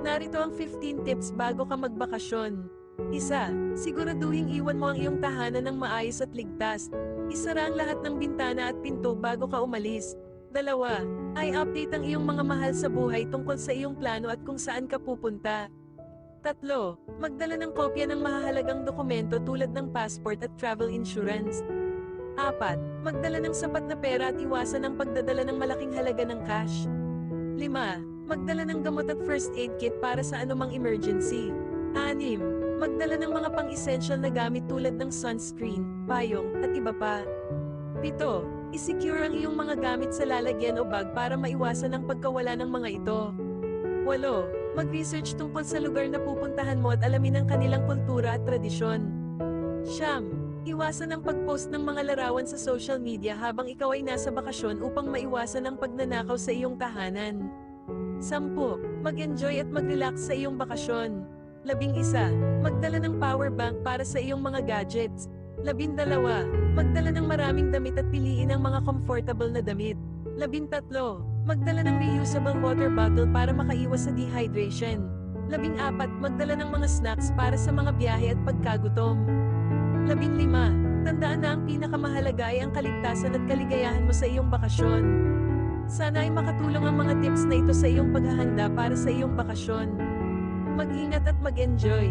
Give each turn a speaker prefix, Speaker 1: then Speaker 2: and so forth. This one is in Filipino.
Speaker 1: Narito ang 15 tips bago ka magbakasyon. Isa, siguraduhing iwan mo ang iyong tahanan ng maayos at ligtas. Isara ang lahat ng bintana at pinto bago ka umalis. Dalawa, ay update ang iyong mga mahal sa buhay tungkol sa iyong plano at kung saan ka pupunta. Tatlo, magdala ng kopya ng mahahalagang dokumento tulad ng passport at travel insurance. Apat, magdala ng sapat na pera at iwasan ang pagdadala ng malaking halaga ng cash. 5. Magdala ng gamot at first aid kit para sa anumang emergency. 6. Magdala ng mga pang-essential na gamit tulad ng sunscreen, payong, at iba pa. 7. I-secure ang iyong mga gamit sa lalagyan o bag para maiwasan ang pagkawala ng mga ito. 8. Mag-research tungkol sa lugar na pupuntahan mo at alamin ang kanilang kultura at tradisyon. 9. Iwasan ang pag-post ng mga larawan sa social media habang ikaw ay nasa bakasyon upang maiwasan ang pagnanakaw sa iyong tahanan. 10. Mag-enjoy at mag-relax sa iyong bakasyon. 11. Magdala ng power bank para sa iyong mga gadgets. 12. Magdala ng maraming damit at piliin ang mga comfortable na damit. 13. Magdala ng reusable water bottle para makaiwas sa dehydration. 14. Magdala ng mga snacks para sa mga biyahe at pagkagutom. 15. Tandaan na ang pinakamahalaga ay ang kaligtasan at kaligayahan mo sa iyong bakasyon. Sana ay makatulong ang mga tips na ito sa iyong paghahanda para sa iyong bakasyon. Mag-ingat at mag-enjoy!